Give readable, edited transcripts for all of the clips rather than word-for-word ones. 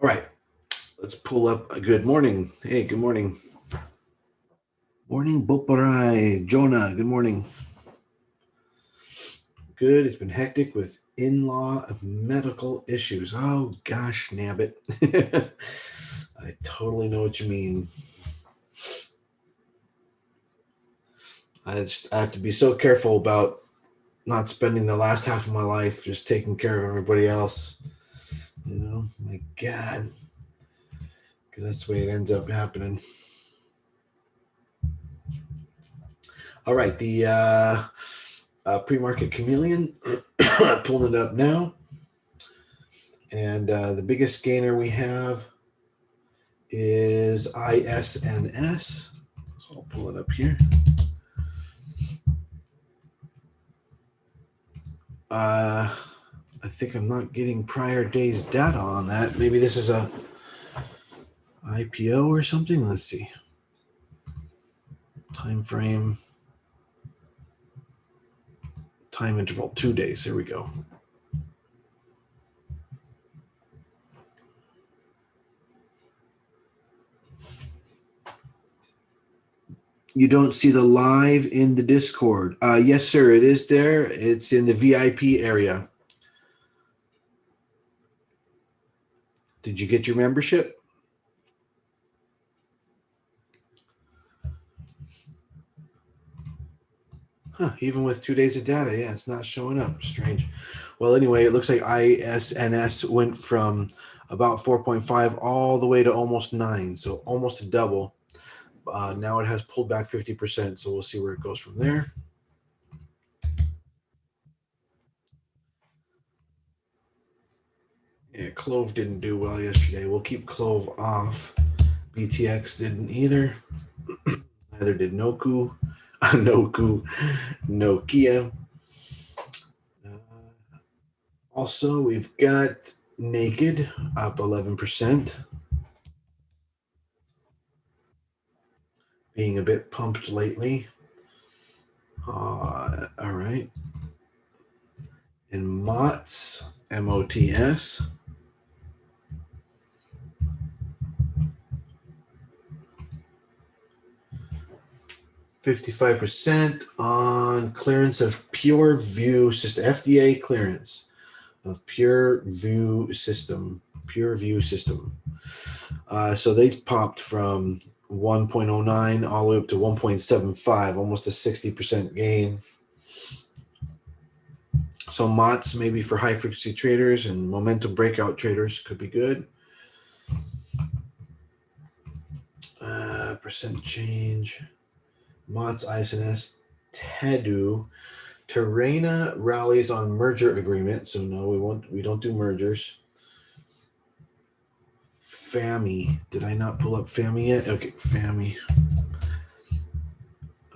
All right, let's pull up a good morning. Hey, good morning. Morning, Boparai. Jonah, good morning. Good. It's been hectic with in-law medical issues. Oh, gosh, nabbit. I totally know what you mean. I have to be so careful about not spending the last half of my life just taking care of everybody else. My God. Because that's the way it ends up happening. All right, the pre-market chameleon, pulling it up now. And the biggest gainer we have is ISNS. So I'll pull it up here. I think I'm not getting prior day's data on that. Maybe this is a IPO or something. Let's see. Time frame. Time interval, 2 days. Here we go. You don't see the live in the Discord. Yes, sir. It is there. It's in the VIP area. Did you get your membership? Huh, even with 2 days of data, yeah, it's not showing up. Strange. Well, anyway, it looks like ISNS went from about 4.5 all the way to almost 9, so almost a double. Now it has pulled back 50%, so we'll see where it goes from there. Yeah, Clove didn't do well yesterday. We'll keep Clove off. BTX didn't either. Neither did Noku. Nokia. Also, we've got Naked up 11%. Being a bit pumped lately. All right. And MOTS, MOTS. $55 on clearance of Pure View system, FDA clearance of Pure View system. So they popped from 1.09 all the way up to 1.75, almost a 60% gain. So MOTS maybe for high frequency traders and momentum breakout traders could be good. Percent change. MOTS, ISNS, TEDU. Terrana rallies on merger agreement. So no, we don't do mergers. FAMI. Did I not pull up FAMI yet? Okay, FAMI.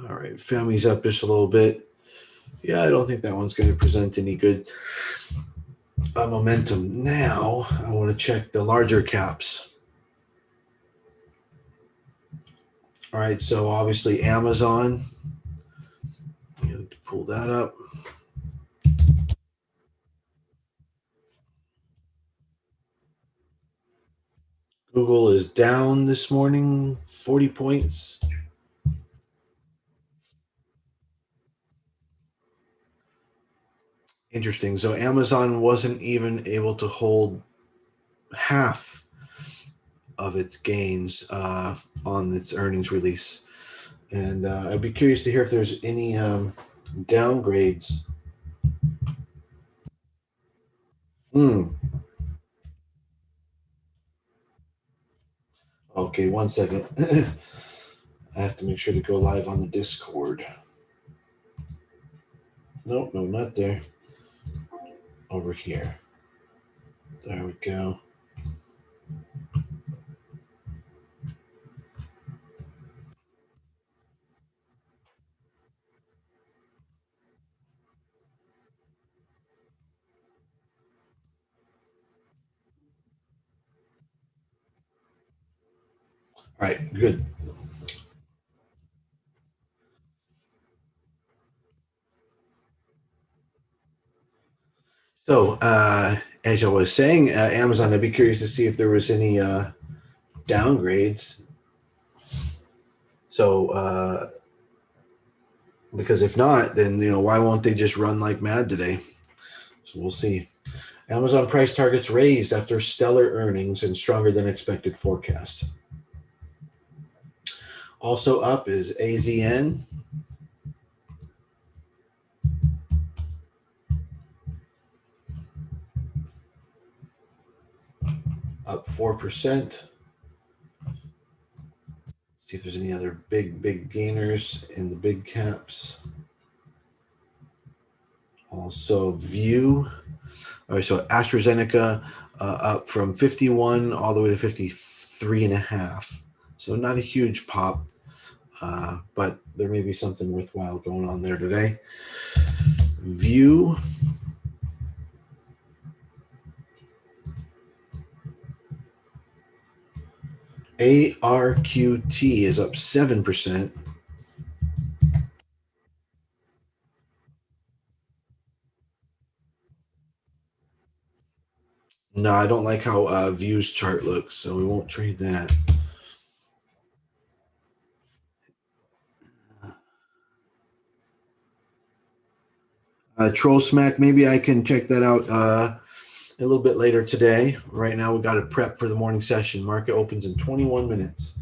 All right, FAMI's up just a little bit. Yeah, I don't think that one's going to present any good momentum. Now, I want to check the larger caps. All right, so obviously Amazon. You have to pull that up. Google is down this morning, 40 points. Interesting. So Amazon wasn't even able to hold half of its gains on its earnings release. And I'd be curious to hear if there's any downgrades. Okay, 1 second. I have to make sure to go live on the Discord. Nope, no, not there. Over here. There we go. All right, good. So As I was saying, Amazon, I'd be curious to see if there was any downgrades. So, because if not, then why won't they just run like mad today? So we'll see. Amazon price targets raised after stellar earnings and stronger than expected forecast. Also up is AZN, up 4%. See if there's any other big gainers in the big caps. Also, View. All right, so AstraZeneca up from 51 all the way to 53 and a half. So not a huge pop, but there may be something worthwhile going on there today. View. ARQT is up 7%. No, I don't like how View's chart looks, so we won't trade that. Troll Smack, maybe I can check that out a little bit later today. Right now, we got to prep for the morning session. Market opens in 21 minutes.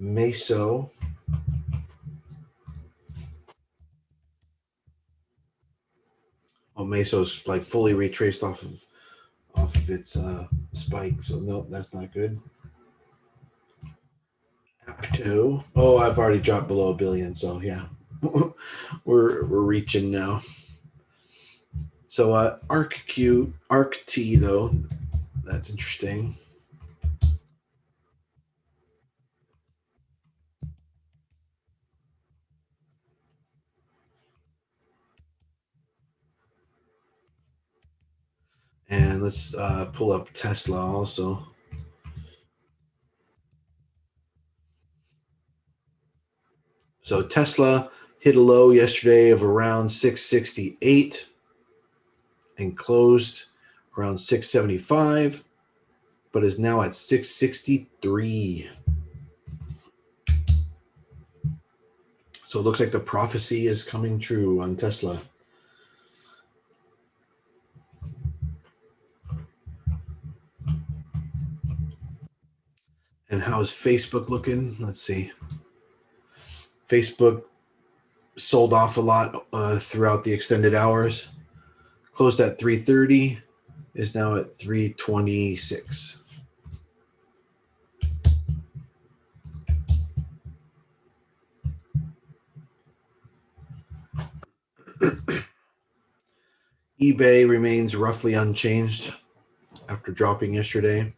Meso. Oh, Meso's like fully retraced off of its spike. So nope, that's not good. Apto. Oh, I've already dropped below a billion. So yeah, we're reaching now. So Arc T though, that's interesting. And let's pull up Tesla also. So Tesla hit a low yesterday of around 668 and closed around 675, but is now at 663. So it looks like the prophecy is coming true on Tesla. And how's Facebook looking? Let's see. Facebook sold off a lot throughout the extended hours. Closed at 330, is now at 326. eBay remains roughly unchanged after dropping yesterday.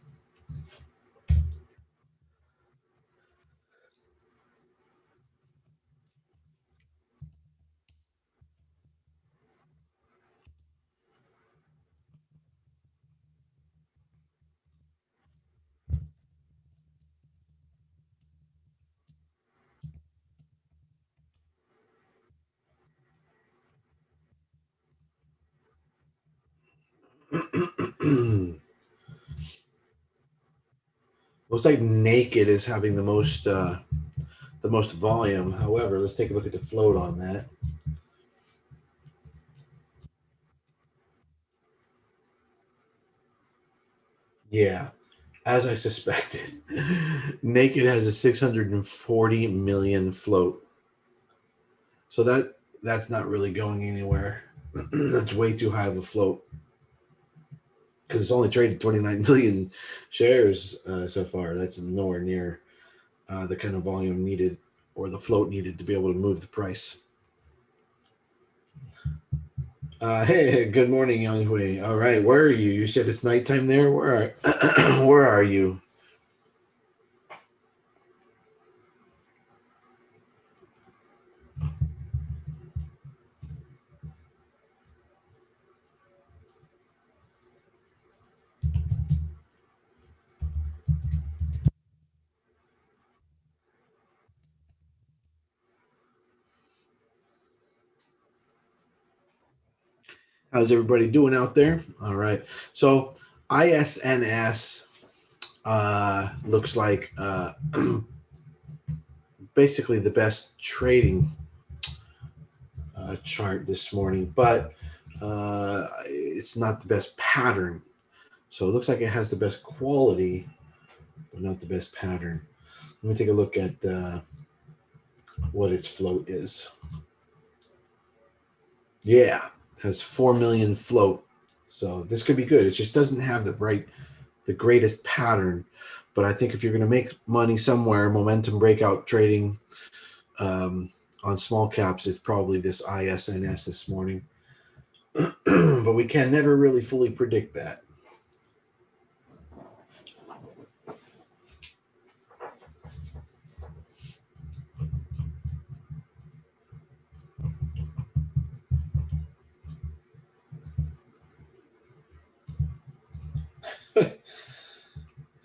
Looks like Naked is having the most volume. However, let's take a look at the float on that. Yeah, as I suspected, Naked has a 640 million float. So that's not really going anywhere. That's way too high of a float because it's only traded 29 million shares so far. That's nowhere near the kind of volume needed or the float needed to be able to move the price. Hey, good morning, Young Hui. All right, where are you? You said it's nighttime there. Where are you? How's everybody doing out there? All right. So ISNS looks like basically the best trading chart this morning, but it's not the best pattern. So it looks like it has the best quality, but not the best pattern. Let me take a look at what its float is. Yeah, it has 4 million float. So this could be good. It just doesn't have the greatest pattern. But I think if you're going to make money somewhere, momentum breakout trading on small caps, it's probably this ISNS this morning. But we can never really fully predict that.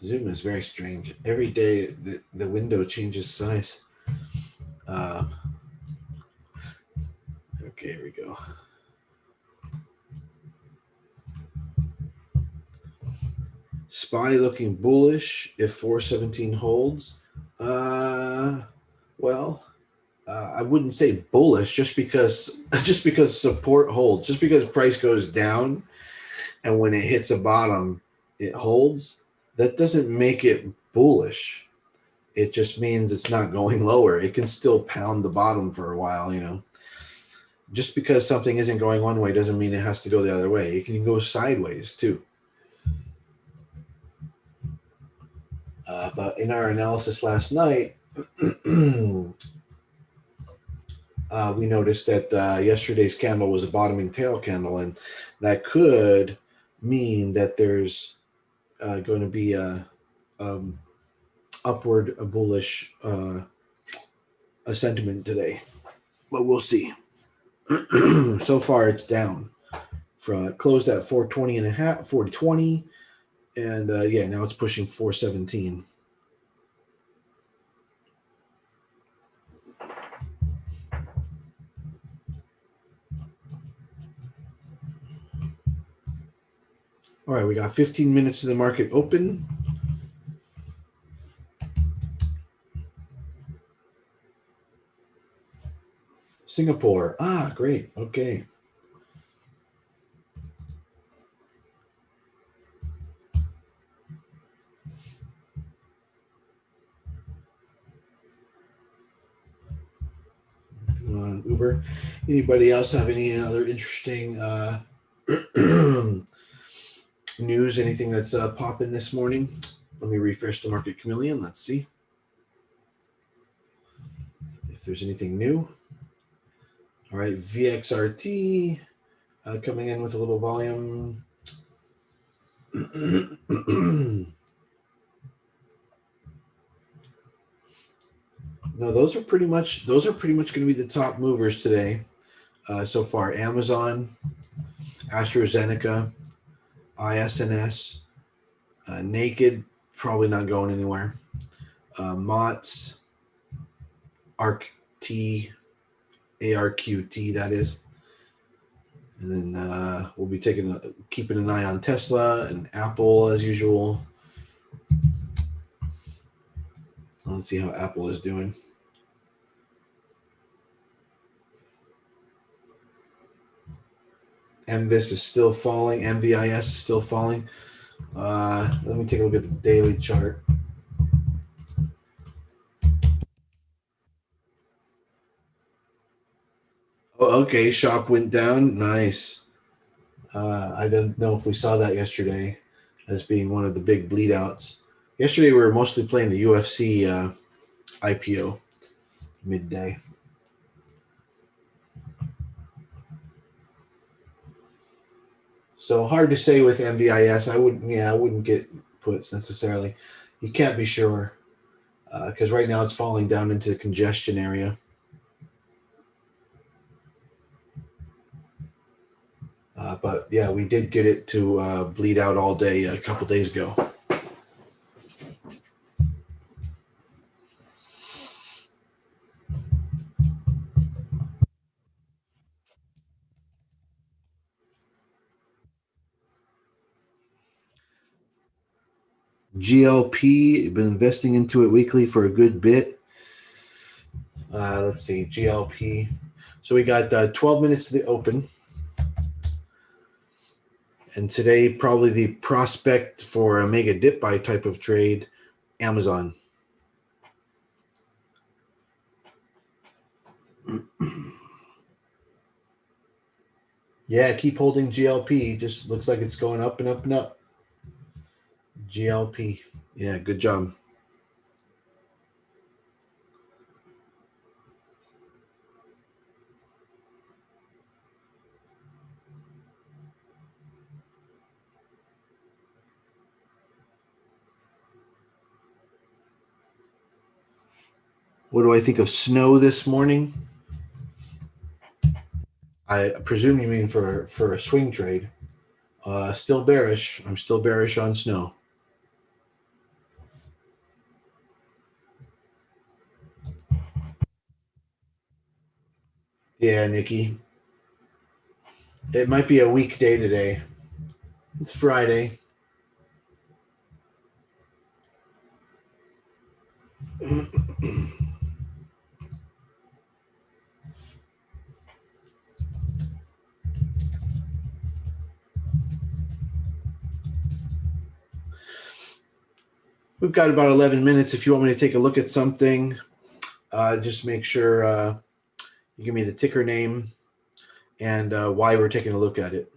Zoom is very strange. Every day the window changes size. Okay, here we go. SPY looking bullish if 417 holds. Well, I wouldn't say bullish just because support holds, just because price goes down and when it hits a bottom it holds. That doesn't make it bullish. It just means it's not going lower. It can still pound the bottom for a while, you know. Just because something isn't going one way doesn't mean it has to go the other way. It can go sideways too. But in our analysis last night, we noticed that yesterday's candle was a bottoming tail candle, and that could mean that there's going to be a upward, a bullish a sentiment today. But we'll see. So far, it's down. From closed at 420 and a half, 420, and yeah, now it's pushing 417. All right, we got 15 minutes to the market open. Singapore. Ah, great. Okay. On Uber. Anybody else have any other interesting news? Anything that's popping this morning? Let me refresh the market chameleon. Let's see if there's anything new. All right, VXRT coming in with a little volume. No, those are pretty much going to be the top movers today so far. Amazon, AstraZeneca, ISNS, Naked, probably not going anywhere. MOTS, ARQT, ARQT, that is. And then we'll be keeping an eye on Tesla and Apple as usual. Let's see how Apple is doing. MVIS is still falling. MVIS is still falling. Let me take a look at the daily chart. Oh, okay. Shop went down. Nice. I don't know if we saw that yesterday as being one of the big bleed outs. Yesterday, we were mostly playing the UFC IPO midday. So hard to say with MVIS. I wouldn't get puts necessarily. You can't be sure because right now it's falling down into the congestion area. But yeah, we did get it to bleed out all day a couple days ago. GLP, been investing into it weekly for a good bit. Let's see, GLP. So we got 12 minutes to the open. And today, probably the prospect for a mega dip buy type of trade, Amazon. Yeah, keep holding GLP. Just looks like it's going up and up and up. GLP. Yeah, good job. What do I think of snow this morning? I presume you mean for a swing trade. Still bearish. I'm still bearish on snow. Yeah, Nikki. It might be a weekday today. It's Friday. We've got about 11 minutes. If you want me to take a look at something, just make sure you give me the ticker name and why we're taking a look at it.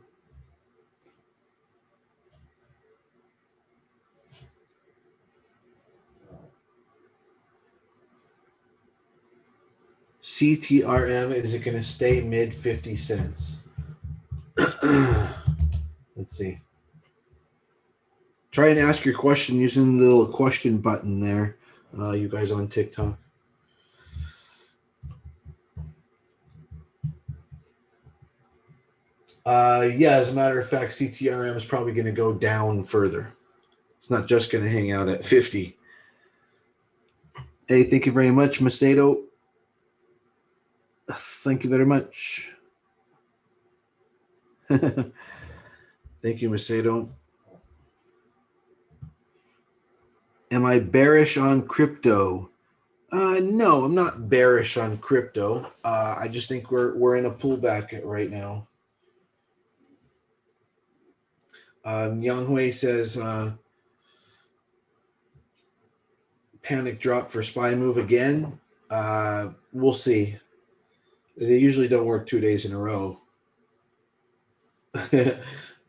CTRM, is it going to stay mid 50 cents? Let's see. Try and ask your question using the little question button there, you guys on TikTok. Yeah, as a matter of fact, CTRM is probably going to go down further. It's not just going to hang out at 50. Hey, thank you very much, Macedo. Thank you very much. Thank you, Macedo. Am I bearish on crypto? No, I'm not bearish on crypto. I just think we're in a pullback right now. Yang Hui says panic drop for SPY move again. We'll see. They usually don't work 2 days in a row, but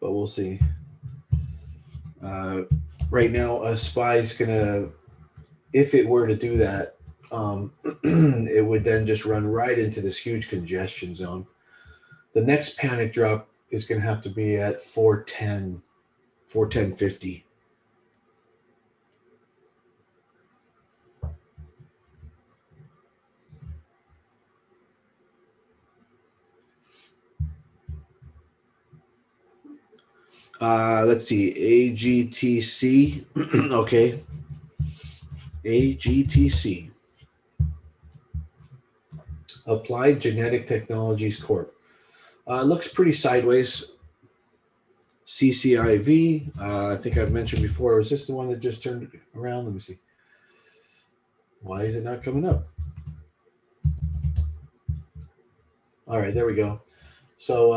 we'll see. Right now, a SPY's gonna, if it were to do that, it would then just run right into this huge congestion zone. The next panic drop is going to have to be at 410, 410.50. Let's see, AGTC. Okay. AGTC. Applied Genetic Technologies Corp. Looks pretty sideways. CCIV. I think I've mentioned before. Was this the one that just turned around? Let me see. Why is it not coming up? All right, there we go. So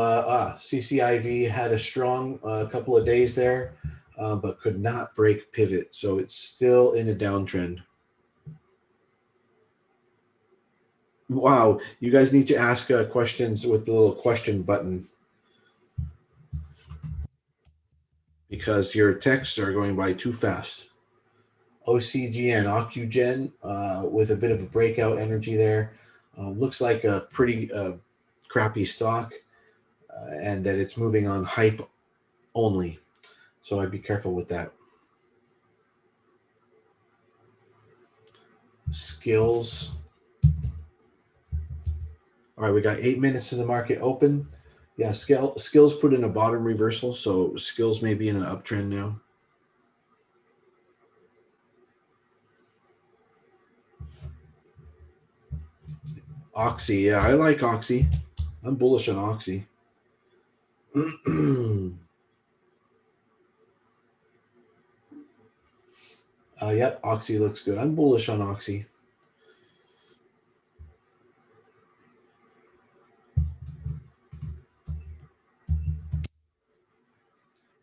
CCIV had a strong couple of days there, but could not break pivot. So it's still in a downtrend. Wow, you guys need to ask questions with the little question button because your texts are going by too fast. OCGN, OcuGen, with a bit of a breakout energy there. Looks like a pretty crappy stock and that it's moving on hype only. So I'd be careful with that. Skills. All right, we got 8 minutes to the market open. Yeah, skills put in a bottom reversal, so skills may be in an uptrend now. Oxy, yeah, I like Oxy. I'm bullish on Oxy. Yep, Oxy looks good. I'm bullish on Oxy.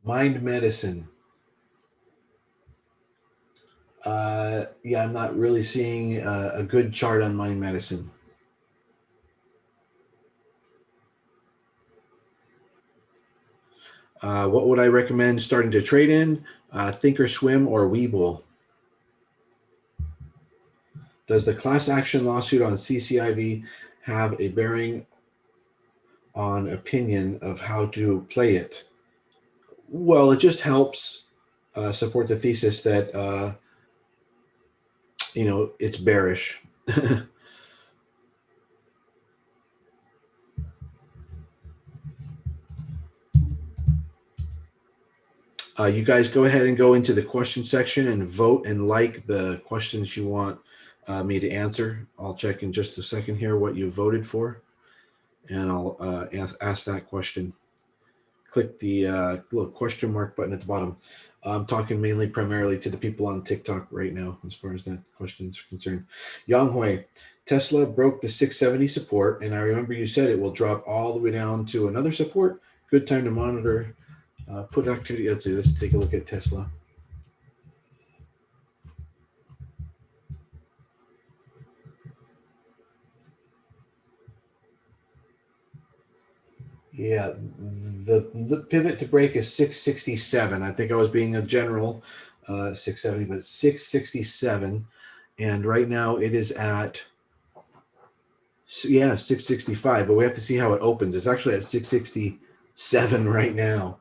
Mind Medicine. Yeah, I'm not really seeing a good chart on Mind Medicine. What would I recommend starting to trade in? Thinkorswim or Webull? Does the class action lawsuit on CCIV have a bearing on opinion of how to play it? Well, it just helps support the thesis that it's bearish. You guys go ahead and go into the question section and vote and like the questions you want me to answer. I'll check in just a second here what you voted for, and I'll ask that question. Click the little question mark button at the bottom. I'm talking primarily to the people on TikTok right now, as far as that question is concerned. Yang Hui, Tesla broke the 670 support, and I remember you said it will drop all the way down to another support. Good time to monitor put activity. Let's see. Let's take a look at Tesla. Yeah, the pivot to break is 667. I think I was being a general 670, but 667. And right now it is at 665, but we have to see how it opens. It's actually at 667 right now.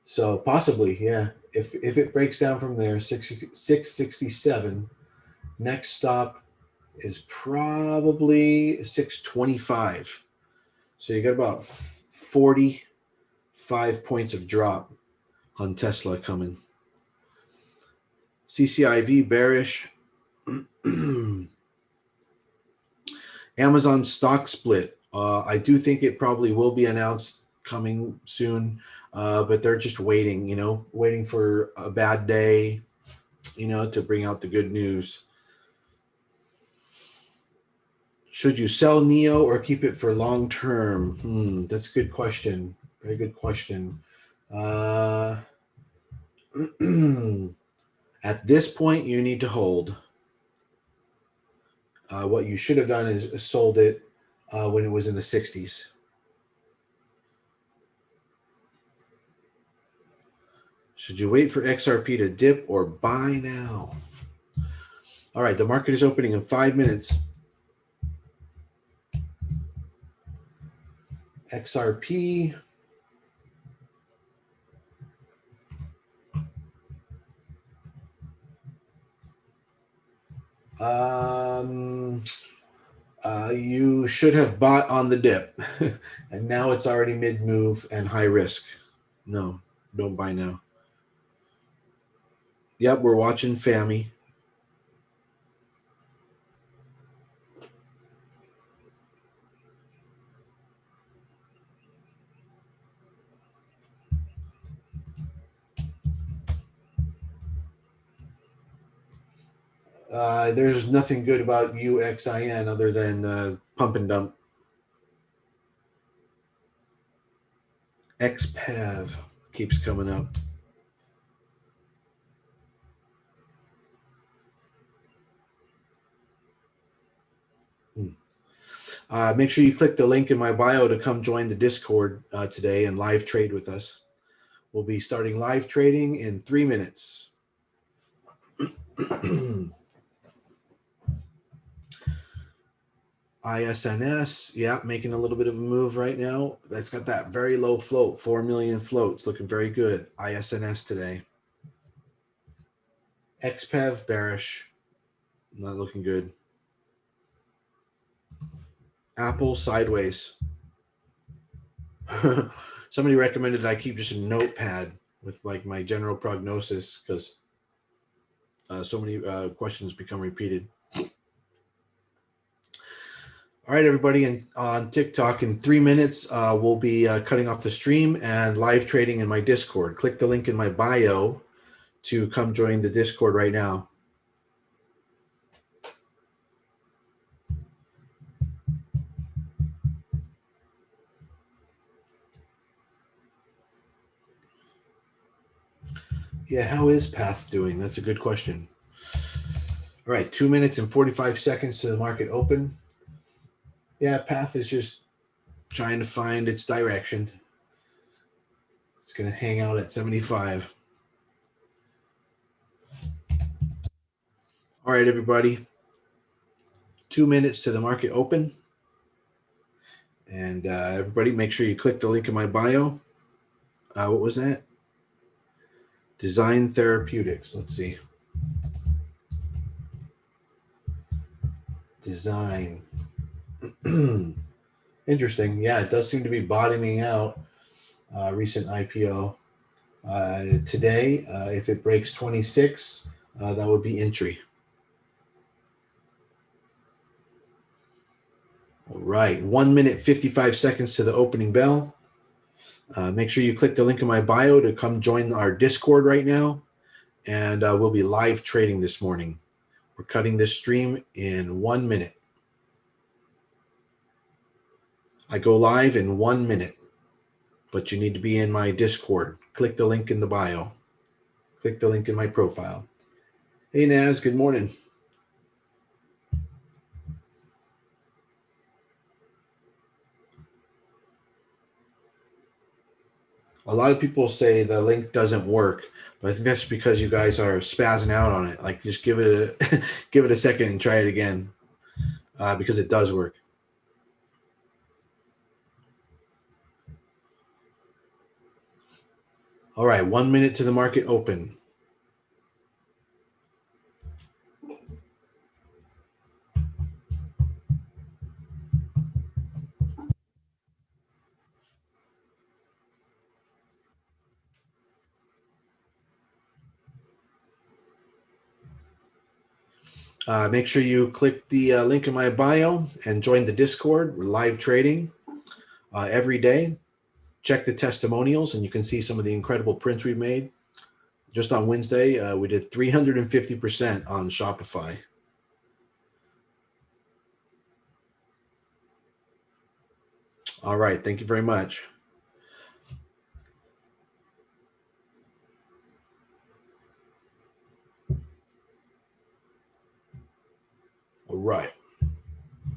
So possibly, yeah. If it breaks down from there, 667, next stop is probably 625. So you got about 45 points of drop on Tesla coming. CCIV bearish. Amazon stock split. I do think it probably will be announced coming soon, but they're just waiting, waiting for a bad day, to bring out the good news. Should you sell NEO or keep it for long term? That's a good question. Very good question. At this point, you need to hold. What you should have done is sold it when it was in the 60s. Should you wait for XRP to dip or buy now? All right, the market is opening in 5 minutes. XRP. You should have bought on the dip, and now it's already mid-move and high risk. No, don't buy now. Yep, we're watching FAMI. There's nothing good about UXIN other than pump and dump. XPAV keeps coming up. Make sure you click the link in my bio to come join the Discord today and live trade with us. We'll be starting live trading in 3 minutes. ISNS, yeah, making a little bit of a move right now. That's got that very low float, 4 million floats, looking very good. ISNS today. XPEV bearish, not looking good. Apple sideways. Somebody recommended I keep just a notepad with like my general prognosis because so many questions become repeated. All right, everybody, and on TikTok in 3 minutes, we'll be cutting off the stream and live trading in my Discord. Click the link in my bio to come join the Discord right now. Yeah, how is Path doing? That's a good question. All right, 2 minutes and 45 seconds to the market open. Yeah, Path is just trying to find its direction. It's going to hang out at 75. All right, everybody. 2 minutes to the market open. And everybody, make sure you click the link in my bio. What was that? Design Therapeutics. Let's see. Design. Interesting. Yeah, it does seem to be bottoming out. Recent IPO. Today, if it breaks 26, that would be entry. All right, 1 minute, 55 seconds to the opening bell. Make sure you click the link in my bio to come join our Discord right now. And we'll be live trading this morning. We're cutting this stream in 1 minute. I go live in 1 minute, but you need to be in my Discord. Click the link in the bio. Click the link in my profile. Hey, Naz, good morning. A lot of people say the link doesn't work, but I think that's because you guys are spazzing out on it. Like, just give it a give it a second and try it again, because it does work. All right, 1 minute to the market open. Make sure you click the link in my bio and join the Discord. We're live trading every day. Check the testimonials, and you can see some of the incredible prints we've made. Just on Wednesday, we did 350% on Shopify. All right, thank you very much. All right.